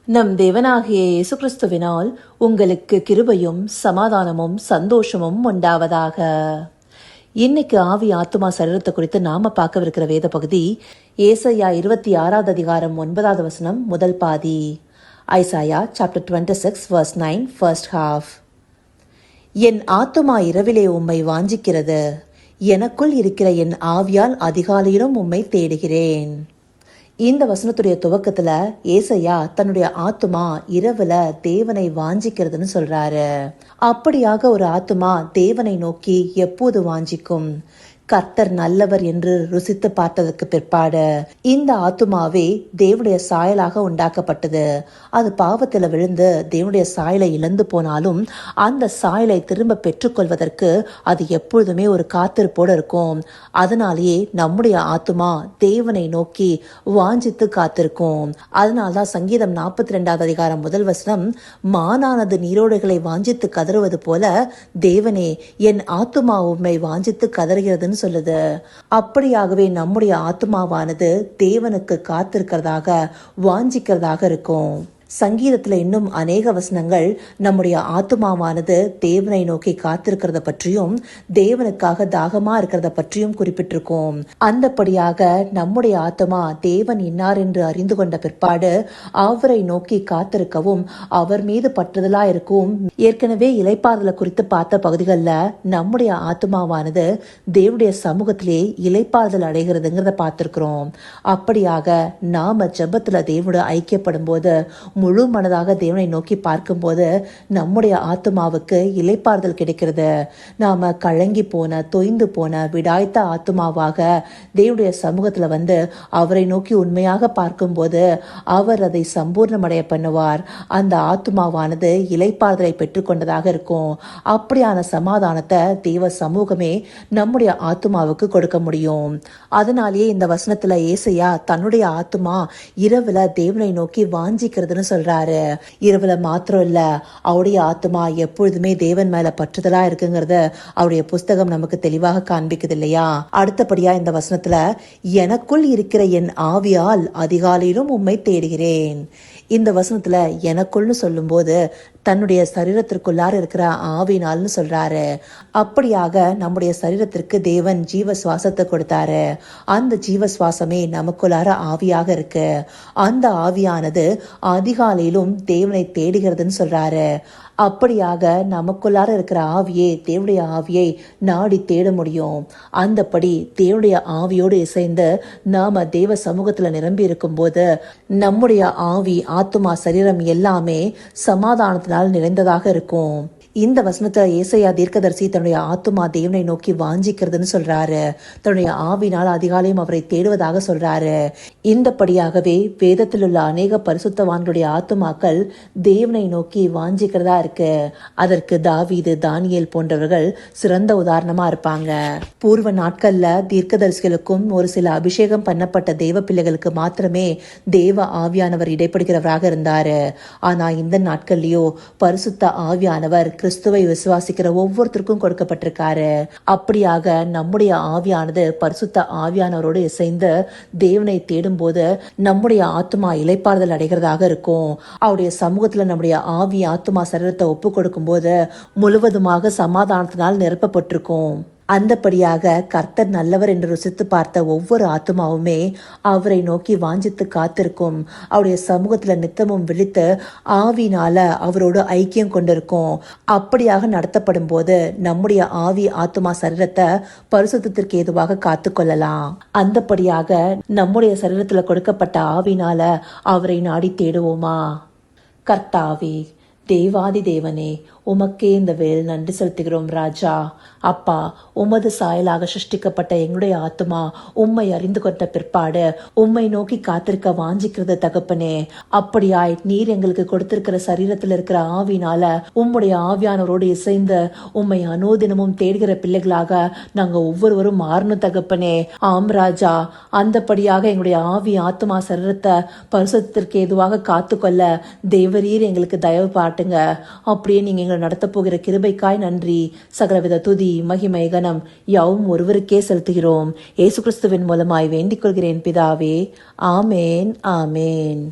நம் தேவனாகிய இயேசு கிறிஸ்துவினால் உங்களுக்கு கிருபையும் சமாதானமும் சந்தோஷமும் உண்டாவதாக. இன்னைக்கு ஆவி ஆத்துமா சரீரத்தை குறித்து நாம பார்க்கவிருக்கிற வேத பகுதி ஏசாயா 26 அதிகாரம் 9வது வசனம் முதல் பாதி. Isaiah chapter 26 verse 9 first half. என் ஆத்துமா இரவிலே உம்மை வாஞ்சிக்கிறது, எனக்குள் இருக்கிற என் ஆவியால் அதிகாலையிலும் உம்மை தேடுகிறேன். இந்த வசனத்துடைய துவக்கத்துல ஏசையா தன்னுடைய ஆத்துமா இரவுல தேவனை வாஞ்சிக்கிறதுன்னு சொல்றாரு. அப்படியாக ஒரு ஆத்துமா தேவனை நோக்கி எப்போது வாஞ்சிக்கும்? கர்த்தர் நல்லவர் என்று ருசித்து பார்த்ததற்கு பிற்பாடு இந்த ஆத்துமாவே தேவனுடைய சாயலாக உண்டாக்கப்பட்டது. அது பாவத்தில் விழுந்து தேவனுடைய சாயலை இழந்து போனாலும் அந்த சாயலை திரும்ப பெற்றுக்கொள்வதற்கு அது எப்பொழுதுமே ஒரு காத்திருப்போடு இருக்கும். அதனாலேயே நம்முடைய ஆத்துமா தேவனை நோக்கி வாஞ்சித்து காத்திருக்கும். அதனால்தான் சங்கீதம் 42வது அதிகாரம் முதல் வசனம், மானானது நீரோடைகளை வாஞ்சித்து கதறுவது போல தேவனே என் ஆத்துமா உம்மை வாஞ்சித்து கதறுகிறது சொல்லுது. அப்படியாகவே நம்முடைய ஆத்மாவானது தேவனுக்கு காத்திருக்கிறதாக வாஞ்சிக்கிறதாக இருக்கும். சங்கீதத்துல இன்னும் அநேக வசனங்கள் நம்முடைய ஆத்துமாவானது தேவனை நோக்கி காத்திருக்கிறத பற்றியும் தேவனுக்காக தாகமா இருக்கிறத பற்றியும் குறிப்பிட்டிருக்கோம். அந்தபடியாக நம்முடைய ஆத்மா தேவன் இன்னார் என்று அறிந்து கொண்ட பிற்பாடு அவரை நோக்கி காத்திருக்கவும் அவர் மீது பற்றுதலா இருக்கவும் ஏற்கனவே இளைப்பாறுதலை குறித்து பார்த்த பகுதிகளில் நம்முடைய ஆத்மாவானது தேவனுடைய சமூகத்திலே இளைப்பாறுதல் அடைகிறதுங்கிறத பார்த்திருக்கிறோம். அப்படியாக நாம ஜெபத்துல தேவனோட ஐக்கியப்படும் போது முழு மனதாக தேவனை நோக்கி பார்க்கும்போது நம்முடைய ஆத்மாவுக்கு இளைப்பாறுதல் கிடைக்கிறது. நாம கலங்கி போன தொய்ந்து போன விடாய்த்த ஆத்மாவாக தேவனுடைய சமூகத்துல வந்து அவரை நோக்கி உண்மையாக பார்க்கும்போது அவர் அதை சம்பூர்ணமடைய பண்ணுவார். அந்த ஆத்மாவானது இளைப்பாறுதலை பெற்றுக்கொண்டதாக இருக்கும். அப்படியான சமாதானத்தை தேவ சமூகமே நம்முடைய ஆத்மாவுக்கு கொடுக்க முடியும். அதனாலேயே இந்த வசனத்துல ஏசையா தன்னுடைய ஆத்மா இரவுல தேவனை நோக்கி வாஞ்சிக்கிறதுன்னு சொல்றாரு. இரவுல மாத்திரம் இல்ல, அவருடைய ஆத்மா எப்பொழுதுமே தேவன் மேல பற்றுதலா இருக்குங்கிறத அவருடைய புஸ்தகம் நமக்கு தெளிவாக காண்பிக்குது இல்லையா? அடுத்தபடியா இந்த வசனத்துல, எனக்குள் இருக்கிற என் ஆவியால் அதிகாலையிலும் உம்மை தேடுகிறேன். இந்த வசனத்துல எனக்குள்னு சொல்லும் போது தன்னுடைய சரீரத்திற்குள்ளார இருக்கிற ஆவினால்னு சொல்றாரு. அப்படியாக நம்முடைய சரீரத்திற்கு தேவன் ஜீவ சுவாசத்தை கொடுத்தாரு. அந்த ஜீவ சுவாசமே நமக்குள்ளார ஆவியாக இருக்கு. அந்த ஆவியானது அதிகாலையிலும் தேவனை தேடுகிறதுன்னு சொல்றாரு. அப்படியாக நமக்குள்ளார இருக்கிற ஆவியே தேவனுடைய ஆவியை நாடி தேட முடியும். அந்தபடி தேவனுடைய ஆவியோடு இசைந்து நாம தேவ சமூகத்துல நிரம்பி இருக்கும் போது நம்முடைய ஆவி ஆத்துமா சரீரம் எல்லாமே சமாதானத்தினால் நிறைந்ததாக இருக்கும். இந்த வசனத்தை ஏசையா தீர்க்கதரிசி தன்னுடைய ஆத்துமா தேவனை நோக்கி வாஞ்சிக்கிறதுன்னு சொல்றாரு. தன்னுடைய ஆவினால் அதிகாலையும் அவரை தேடுவதாக சொல்றாரு. இந்தபடியாகவே வேதத்தில் உள்ள அநேக பரிசுத்தவான்களுடைய ஆத்துமாக்கள் தேவனை நோக்கி வாஞ்சிக்கிறதா இருக்கு. அதற்கு தாவீது, தானியேல் போன்றவர்கள் சிறந்த உதாரணமா இருப்பாங்க. பூர்வ நாட்கள்ல தீர்க்கதரிசிகளுக்கும் ஒரு சில அபிஷேகம் பண்ணப்பட்ட தேவ பிள்ளைகளுக்கு மாத்திரமே தேவ ஆவியானவர் இடைப்படுகிறவராக இருந்தாரு. ஆனா இந்த நாட்கள்லயோ பரிசுத்த ஆவியானவர் கிறிஸ்துவை விசுவாசிக்கிற ஒவ்வொருத்தருக்கும் கொடுக்கப்பட்டிருக்காரு. அப்படியாக நம்முடைய ஆவியானது பரிசுத்த ஆவியானவரோடு இசைந்து தேவனை தேடும் போது நம்முடைய ஆத்மா இளைப்பாறுதல் அடைகிறதாக இருக்கும். அவருடைய சமூகத்துல நம்முடைய ஆவி ஆத்மா சரீரத்தை ஒப்பு கொடுக்கும் போது முழுவதுமாக சமாதானத்தினால் நிரப்பப்பட்டிருக்கும். அந்தபடியாக கர்த்தர் நல்லவர் என்று ருசித்து பார்த்த ஒவ்வொரு ஆத்மாவுமே அவரை நோக்கி வாஞ்சித்து காத்திருக்கும். அவருடைய சமூகத்துல நித்தமும் விழித்து ஆவினால அவரோடு ஐக்கியம் கொண்டிருக்கும். அப்படியாக நடத்தப்படும் போது நம்முடைய ஆவி ஆத்மா சரீரத்தை பரிசுத்தத்திற்கு ஏதுவாக காத்து கொள்ளலாம். அந்தபடியாக நம்முடைய சரீரத்துல கொடுக்கப்பட்ட ஆவினால அவரை நாடி தேடுவோமா? கர்த்தாவே, தேவாதி தேவனே, உமக்கே இந்த வேல் நன்றி செலுத்துகிறோம் ராஜா. அப்பா, உமது சாயலாக சிருஷ்டிக்கப்பட்ட எங்களுடைய ஆத்மா உம்மை அறிந்து கொண்ட பிற்பாடு உம்மை நோக்கி காத்திருக்க வாஞ்சிக்கிறது தகப்பனே. அப்படியாய் நீர் எங்களுக்கு கொடுத்திருக்கிற சரீரத்தில் இருக்கிற ஆவினால உம்முடைய ஆவியானவரோடு இசைந்து உம்மை அனோதினமும் தேடுகிற பிள்ளைகளாக நாங்க ஒவ்வொருவரும் மாறணும் தகப்பனே. ஆம் ராஜா, அந்தபடியாக எங்களுடைய ஆவி ஆத்மா சரீரத்தை பரிசுத்தத்திற்கு ஏதுவாக காத்துக்கொள்ள தேவரீர் எங்களுக்கு தயவு பாட்டுங்க. அப்படியே நீங்க நடத்த போகிற கிருபைக்காய் நன்றி. சகலவித துதி மகிமை கனம் யாவும் ஒருவருக்கே செலுத்துகிறோம். இயேசு கிறிஸ்துவின் மூலமாய் வேண்டிக் கொள்கிறேன் பிதாவே. ஆமேன், ஆமேன்.